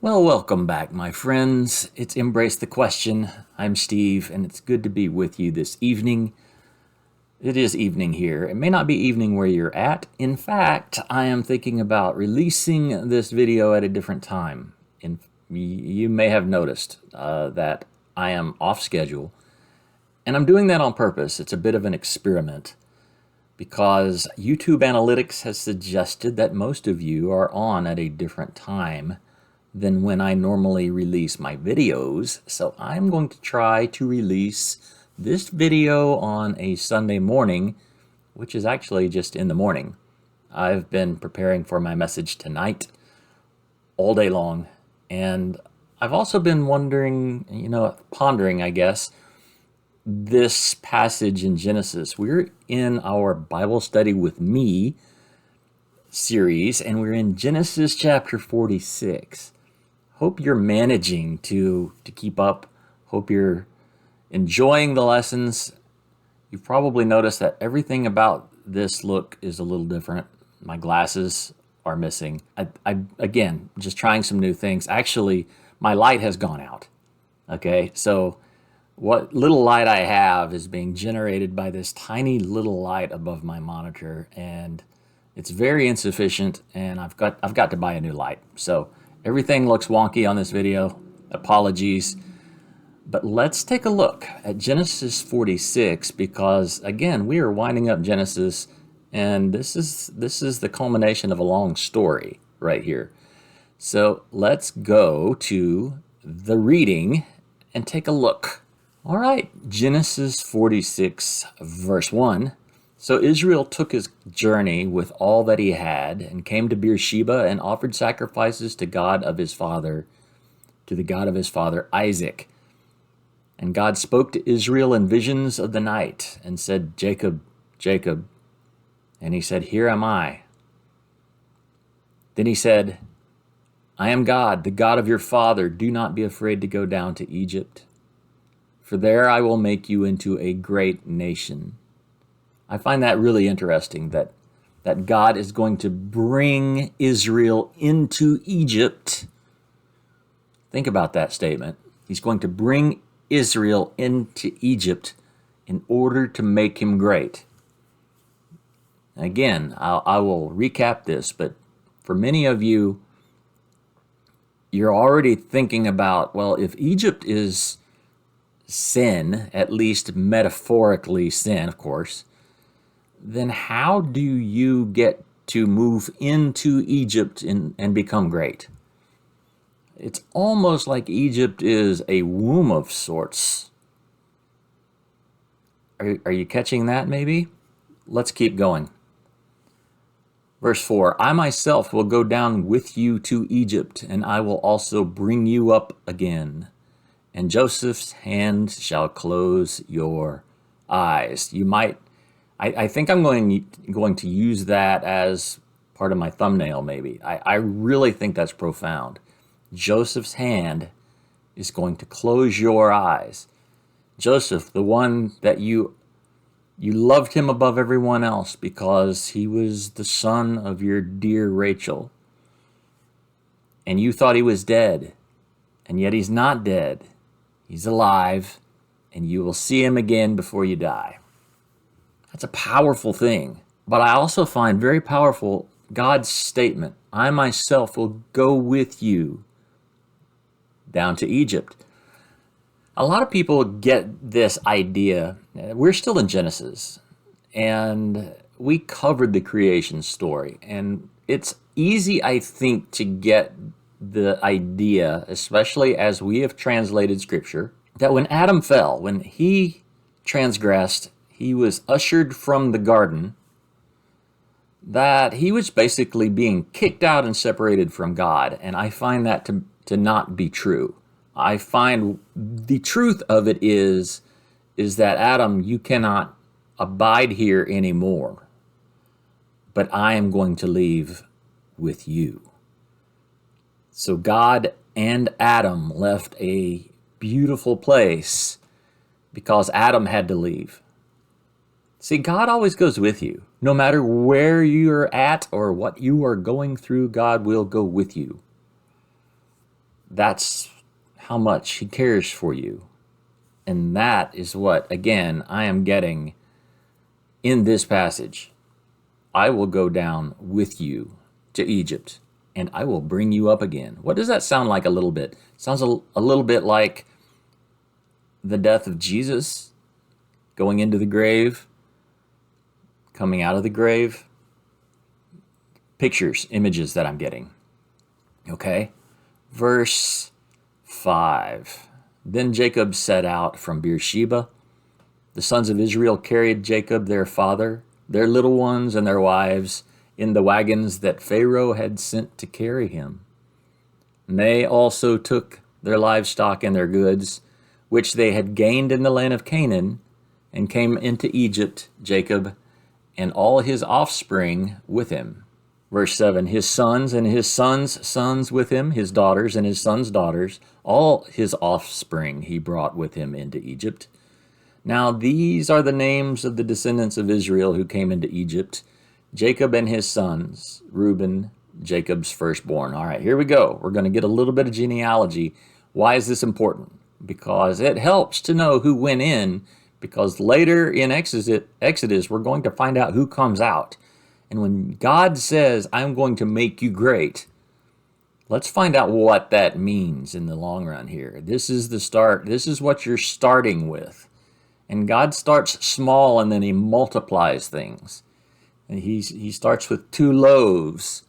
Well, welcome back, my friends. It's Embrace the Question. I'm Steve, and it's good to be with you this evening. It is evening here. It may not be evening where you're at. In fact, I am thinking about releasing this video at a different time. You may have noticed that I am off schedule, and I'm doing that on purpose. It's a bit of an experiment because YouTube Analytics has suggested that most of you are on at a different time than when I normally release my videos. So I'm going to try to release this video on a Sunday morning, which is actually just in the morning. I've been preparing for my message tonight all day long, and I've also been wondering, pondering, I guess, this passage in Genesis. We're in our Bible Study with Me series, and we're in Genesis chapter 46. Hope you're managing to keep up. Hope you're enjoying the lessons. You've probably noticed that everything about this look is a little different. My glasses are missing. Again, just trying some new things. Actually, my light has gone out. Okay, so what little light I have is being generated by this tiny little light above my monitor, and it's very insufficient, and I've got to buy a new light. So everything looks wonky on this video. Apologies. But let's take a look at Genesis 46 because, again, we are winding up Genesis, and this is the culmination of a long story right here. So let's go to the reading and take a look. All right, Genesis 46, verse 1. So Israel took his journey with all that he had and came to Beersheba and offered sacrifices to the God of his father Isaac. And God spoke to Israel in visions of the night and said, "Jacob, Jacob." And he said, "Here am I." Then he said, "I am God, the God of your father. Do not be afraid to go down to Egypt, for there I will make you into a great nation." I find that really interesting that God is going to bring Israel into Egypt. Think about that statement. He's going to bring Israel into Egypt in order to make him great. Again, I will recap this, but for many of you, you're already thinking about, well, if Egypt is sin, at least metaphorically sin, of course, then how do you get to move into Egypt and become great? It's almost like Egypt is a womb of sorts. Are you catching that maybe? Let's keep going. Verse 4, "I myself will go down with you to Egypt, and I will also bring you up again. And Joseph's hand shall close your eyes." I think I'm going to use that as part of my thumbnail maybe. I really think that's profound. Joseph's hand is going to close your eyes. Joseph, the one that you loved him above everyone else because he was the son of your dear Rachel. And you thought he was dead, and yet he's not dead. He's alive, and you will see him again before you die. That's a powerful thing. But I also find very powerful God's statement, "I myself will go with you down to Egypt." A lot of people get this idea. We're still in Genesis, and we covered the creation story. And it's easy, I think, to get the idea, especially as we have translated Scripture, that when Adam fell, when he transgressed, he was ushered from the garden, that he was basically being kicked out and separated from God. And I find that to not be true. I find the truth of it is that, Adam, you cannot abide here anymore, but I am going to leave with you. So God and Adam left a beautiful place because Adam had to leave. See, God always goes with you. No matter where you're at or what you are going through, God will go with you. That's how much he cares for you. And that is what, again, I am getting in this passage. I will go down with you to Egypt, and I will bring you up again. What does that sound like a little bit? It sounds a little bit like the death of Jesus, going into the grave, coming out of the grave. Pictures, images that I'm getting. Okay? Verse 5. Then Jacob set out from Beersheba. The sons of Israel carried Jacob, their father, their little ones and their wives, in the wagons that Pharaoh had sent to carry him. And they also took their livestock and their goods, which they had gained in the land of Canaan, and came into Egypt, Jacob, and all his offspring with him. Verse 7, his sons and his sons' sons with him, his daughters and his sons' daughters, all his offspring he brought with him into Egypt. Now these are the names of the descendants of Israel who came into Egypt, Jacob and his sons, Reuben, Jacob's firstborn. All right, here we go. We're going to get a little bit of genealogy. Why is this important? Because it helps to know who went in, because later in Exodus, we're going to find out who comes out. And when God says, I'm going to make you great, let's find out what that means in the long run here. This is the start. This is what you're starting with. And God starts small and then he multiplies things. And he starts with 2 loaves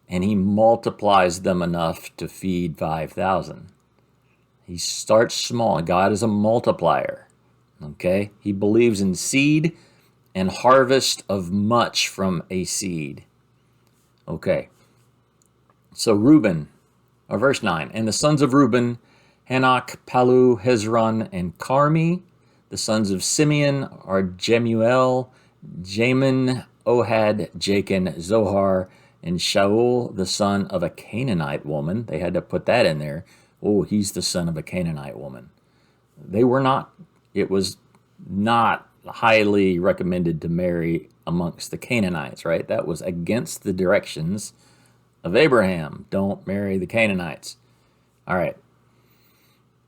and he multiplies them enough to feed 5,000. He starts small. God is a multiplier. Okay? He believes in seed and harvest of much from a seed. Okay. So Reuben, or verse 9, and the sons of Reuben, Hanok, Palu, Hezron, and Carmi. The sons of Simeon are Jemuel, Jamin, Ohad, Jachin, Zohar, and Shaul, the son of a Canaanite woman. They had to put that in there. Oh, he's the son of a Canaanite woman. It was not highly recommended to marry amongst the Canaanites, right? That was against the directions of Abraham. Don't marry the Canaanites. All right.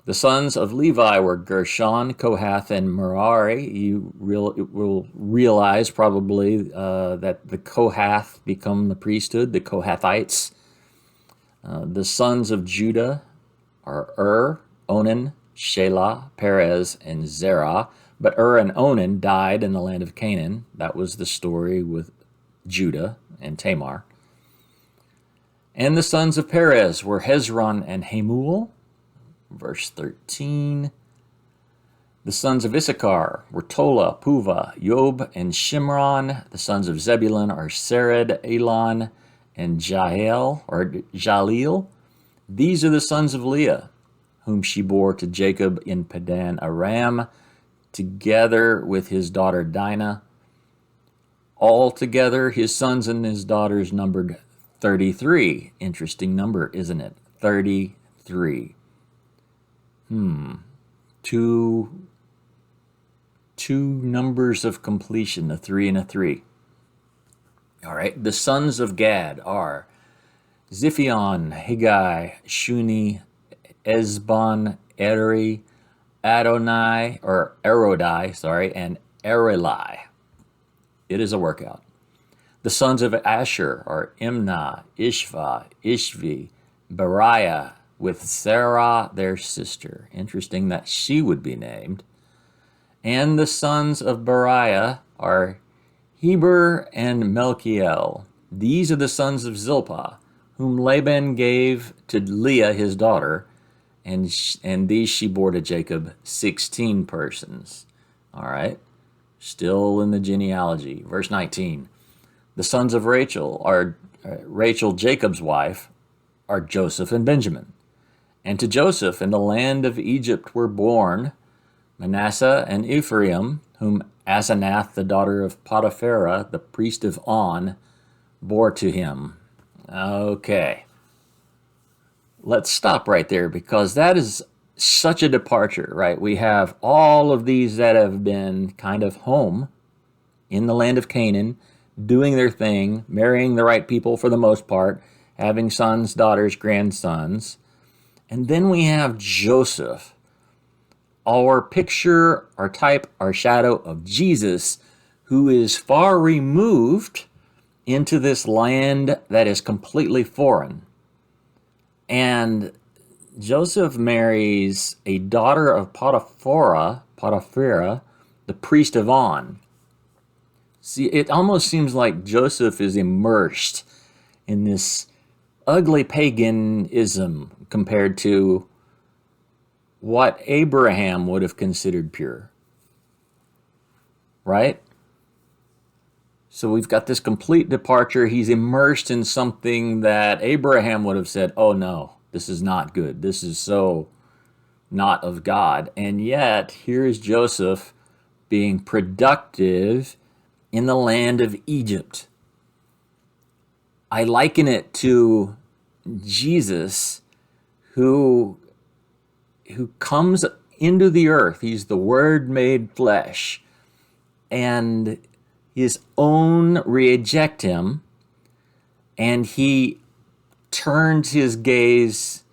The sons of Levi were Gershon, Kohath, and Merari. You will realize probably that the Kohath become the priesthood, the Kohathites. The sons of Judah are Onan, Shelah, Perez, and Zerah. But and Onan died in the land of Canaan. That was the story with Judah and Tamar. And the sons of Perez were Hezron and Hamul. Verse 13. The sons of Issachar were Tola, Puva, Yob, and Shimron. The sons of Zebulun are Sered, Elon, and Jaleel. These are the sons of Leah, whom she bore to Jacob in Padan Aram, together with his daughter Dinah. Altogether, his sons and his daughters numbered 33. Interesting number, isn't it? 33. Two numbers of completion, a 3 and a 3. All right. The sons of Gad are Ziphion, Haggai, Shuni, Ezbon, Eri, Adonai, or Erodai, and Erelai. It is a workout. The sons of Asher are Imnah, Ishva, Ishvi, Beriah, with Sarah, their sister. Interesting that she would be named. And the sons of Beriah are Heber and Melchiel. These are the sons of Zilpah, whom Laban gave to Leah his daughter, and these she bore to Jacob, 16 persons. All right, still in the genealogy. Verse 19. The sons of Rachel are Rachel, Jacob's wife, are Joseph and Benjamin. And to Joseph in the land of Egypt were born Manasseh and Ephraim, whom Asenath, the daughter of Potipharah, the priest of On, bore to him. Okay. Let's stop right there, because that is such a departure, right? We have all of these that have been kind of home in the land of Canaan, doing their thing, marrying the right people for the most part, having sons, daughters, grandsons. And then we have Joseph, our picture, our type, our shadow of Jesus, who is far removed into this land that is completely foreign. And Joseph marries a daughter of Potiphar, the priest of On. See, it almost seems like Joseph is immersed in this ugly paganism compared to what Abraham would have considered pure. Right? So we've got this complete departure. He's immersed in something that Abraham would have said, oh no, this is not good. This is so not of God. And yet, here is Joseph being productive in the land of Egypt. I liken it to Jesus who comes into the earth. He's the Word made flesh. And his own reject him, and he turns his gaze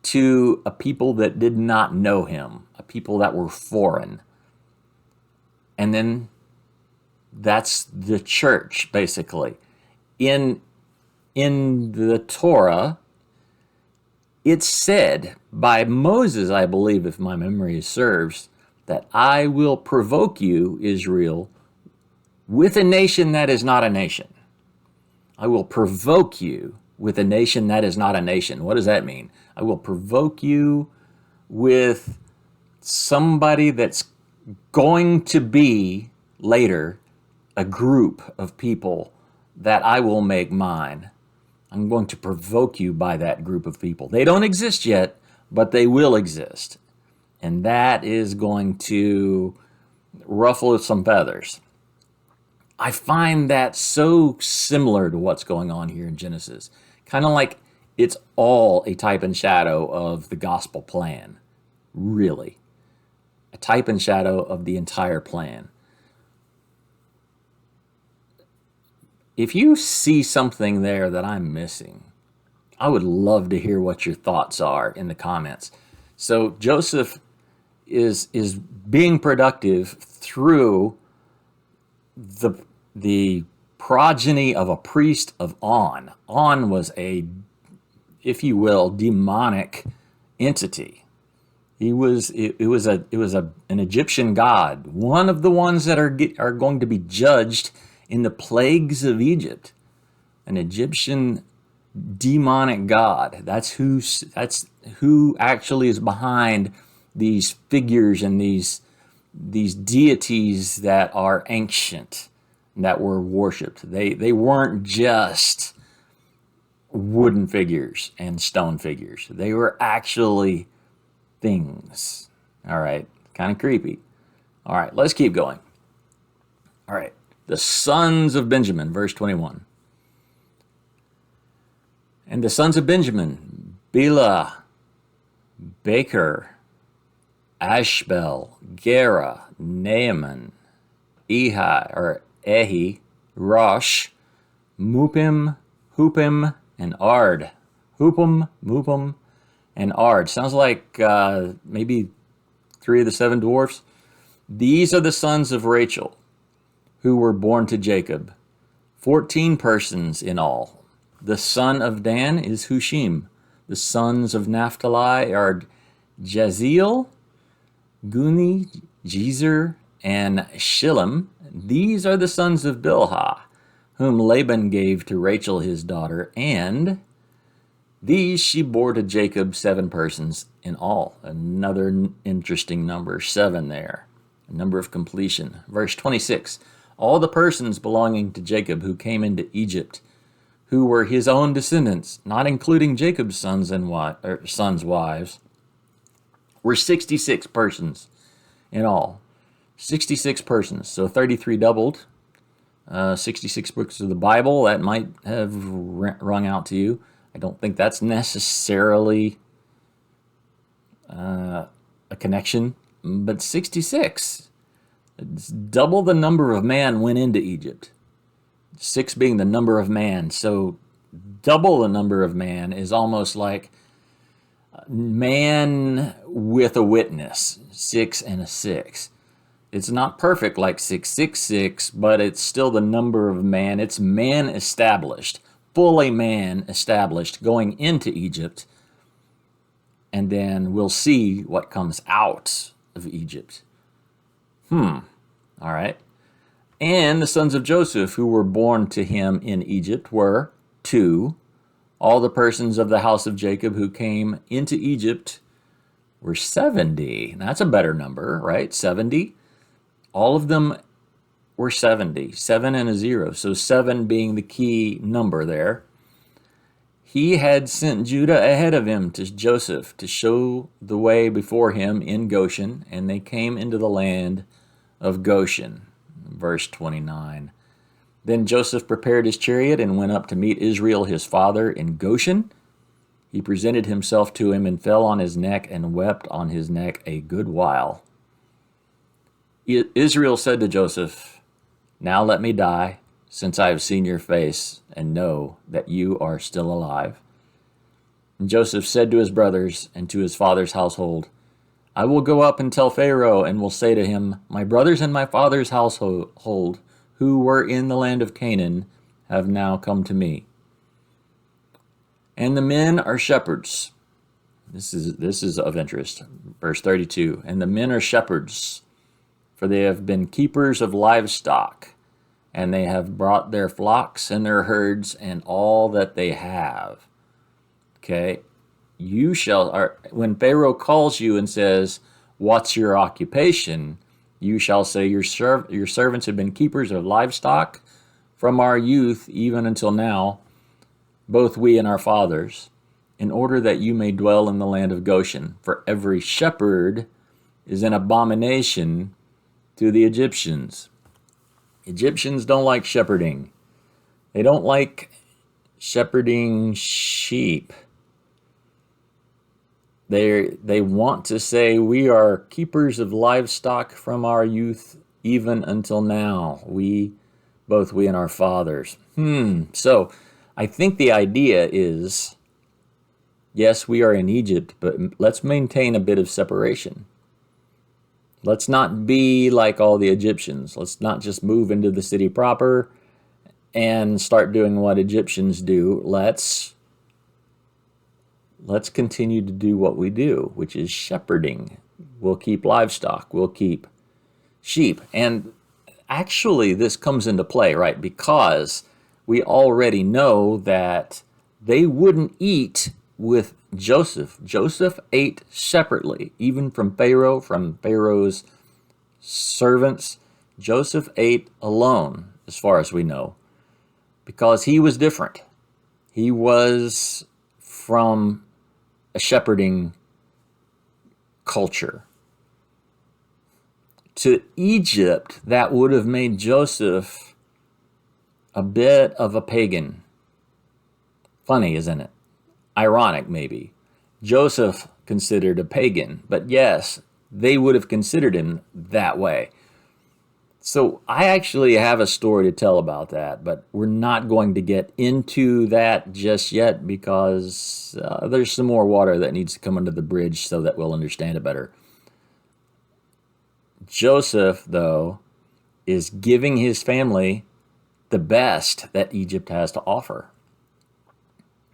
to a people that did not know him, a people that were foreign. And then that's the church, basically. In the Torah, it's said by Moses, I believe, if my memory serves, that I will provoke you, Israel, with a nation that is not a nation. I will provoke you with a nation that is not a nation. What does that mean? I will provoke you with somebody that's going to be later a group of people that I will make mine. I'm going to provoke you by that group of people. They don't exist yet, but they will exist. And that is going to ruffle some feathers. I find that so similar to what's going on here in Genesis. Kind of like it's all a type and shadow of the gospel plan. Really. A type and shadow of the entire plan. If you see something there that I'm missing, I would love to hear what your thoughts are in the comments. So Joseph is being productive through the progeny of a priest of On. On was a, if you will, demonic entity. It was an Egyptian god, one of the ones that are going to be judged in the plagues of Egypt. An Egyptian demonic god. That's who actually is behind these figures and these deities that are ancient, that were worshipped. They weren't just wooden figures and stone figures. They were actually things. All right, kind of creepy. All right, let's keep going. All right, the sons of Benjamin, verse 21. And the sons of Benjamin, Bela, Baker, Ashbel, Gera, Naaman, Ehi, Rosh, Mupim, Hupim, and Ard. Hupim, Mupim, and Ard. Sounds like maybe 3 of the 7 dwarfs. These are the sons of Rachel, who were born to Jacob. 14 persons in all. The son of Dan is Hushim. The sons of Naphtali are Jaziel, Guni, Jezer, and Shillem. These are the sons of Bilhah, whom Laban gave to Rachel his daughter, and these she bore to Jacob 7 persons in all. Another interesting number, 7 there. A number of completion. Verse 26, all the persons belonging to Jacob who came into Egypt, who were his own descendants, not including Jacob's sons and sons' wives, were 66 persons in all. 66 persons, so 33 doubled. 66 books of the Bible, that might have rung out to you. I don't think that's necessarily a connection, but 66. It's double the number of man went into Egypt. 6 being the number of man, so double the number of man is almost like Man with a witness, 6 and a 6. It's not perfect like 666, but it's still the number of man. It's man established, fully man established going into Egypt. And then we'll see what comes out of Egypt. All right. And the sons of Joseph who were born to him in Egypt were 2. All the persons of the house of Jacob who came into Egypt were 70. That's a better number, right? 70. All of them were 70. 7 and a 0. So 7 being the key number there. He had sent Judah ahead of him to Joseph to show the way before him in Goshen, and they came into the land of Goshen. Verse 29. Then Joseph prepared his chariot and went up to meet Israel his father in Goshen. He presented himself to him and fell on his neck and wept on his neck a good while. Israel said to Joseph, "Now let me die, since I have seen your face and know that you are still alive." And Joseph said to his brothers and to his father's household, "I will go up and tell Pharaoh and will say to him, my brothers and my father's household who were in the land of Canaan have now come to me. And the men are shepherds." This is of interest. Verse 32. And the men are shepherds, for they have been keepers of livestock, and they have brought their flocks and their herds and all that they have. Okay, when Pharaoh calls you and says, "What's your occupation?" you shall say, your servants have been keepers of livestock from our youth even until now, both we and our fathers, in order that you may dwell in the land of Goshen. For every shepherd is an abomination to the Egyptians. Egyptians don't like shepherding. They don't like shepherding sheep. They want to say, we are keepers of livestock from our youth even until now. Both we and our fathers. So I think the idea is, yes, we are in Egypt, but let's maintain a bit of separation. Let's not be like all the Egyptians. Let's not just move into the city proper and start doing what Egyptians do. Let's continue to do what we do, which is shepherding. We'll keep livestock. We'll keep sheep. And actually, this comes into play, right? Because we already know that they wouldn't eat with Joseph. Joseph ate separately, even from Pharaoh's servants. Joseph ate alone, as far as we know, because he was different. He was from a shepherding culture. To Egypt, that would have made Joseph a bit of a pagan. Funny, isn't it? Ironic, maybe. Joseph considered a pagan, but yes, they would have considered him that way. So I actually have a story to tell about that, but we're not going to get into that just yet because there's some more water that needs to come under the bridge so that we'll understand it better. Joseph, though, is giving his family the best that Egypt has to offer.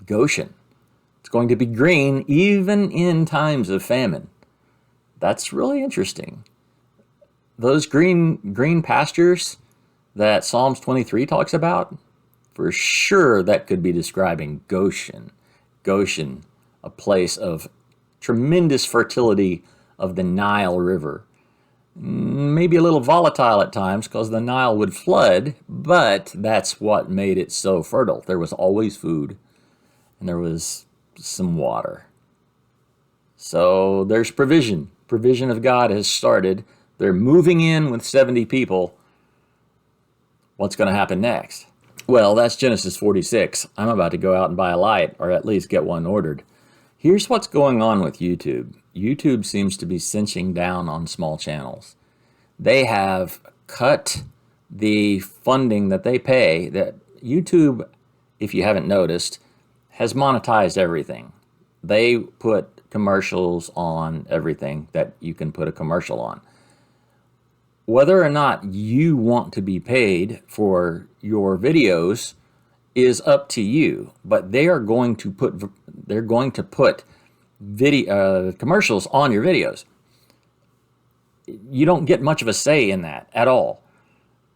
Goshen. It's going to be green even in times of famine. That's really interesting. Those green pastures that Psalms 23 talks about, for sure that could be describing Goshen. Goshen, a place of tremendous fertility of the Nile River. Maybe a little volatile at times because the Nile would flood, but that's what made it so fertile. There was always food and there was some water. So there's provision. Provision of God has started. They're moving in with 70 people. What's going to happen next? Well, that's Genesis 46. I'm about to go out and buy a light, or at least get one ordered. Here's what's going on with YouTube. YouTube seems to be cinching down on small channels. They have cut the funding that they pay. That YouTube, if you haven't noticed, has monetized everything. They put commercials on everything that you can put a commercial on. Whether or not you want to be paid for your videos is up to you, but they're going to put video commercials on your videos. You don't get much of a say in that at all.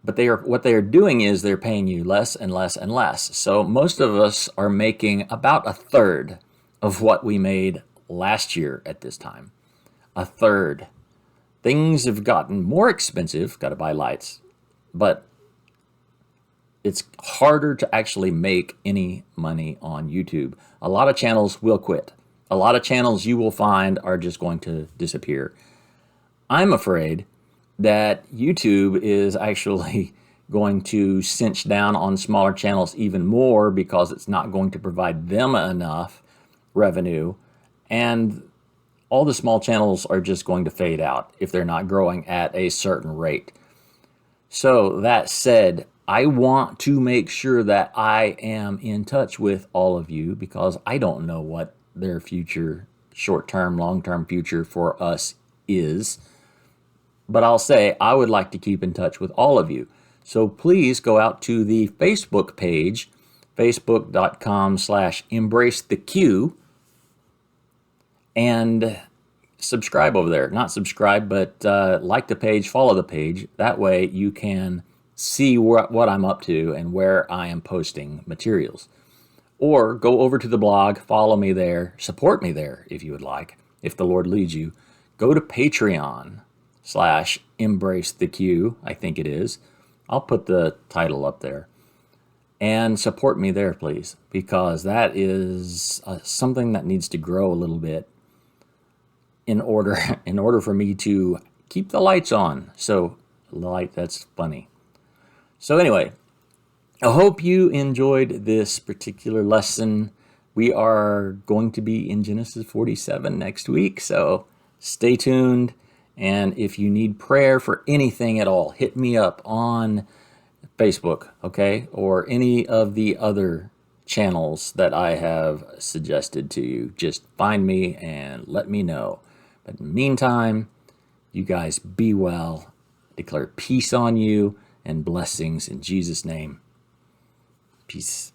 But what they are doing is they're paying you less and less and less. So most of us are making about a third of what we made last year at this time. A third. Things have gotten more expensive, got to buy lights, but it's harder to actually make any money on YouTube. A lot of channels will quit. A lot of channels you will find are just going to disappear. I'm afraid that YouTube is actually going to cinch down on smaller channels even more because it's not going to provide them enough revenue, and all the small channels are just going to fade out if they're not growing at a certain rate. So that said, I want to make sure that I am in touch with all of you because I don't know what their future, short-term, long-term future for us is. But I'll say I would like to keep in touch with all of you. So please go out to the Facebook page, facebook.com/embracetheq, and subscribe over there. Not subscribe, but like the page, follow the page. That way you can see what I'm up to and where I am posting materials. Or go over to the blog, follow me there, support me there if you would like, if the Lord leads you. Go to Patreon/embracetheq, I think it is. I'll put the title up there. And support me there, please, because that is something that needs to grow a little bit in order for me to keep the lights on. So, that's funny. So anyway, I hope you enjoyed this particular lesson. We are going to be in Genesis 47 next week, so stay tuned. And if you need prayer for anything at all, hit me up on Facebook, okay? Or any of the other channels that I have suggested to you. Just find me and let me know. But in the meantime, you guys be well. Declare peace on you and blessings in Jesus' name. Peace.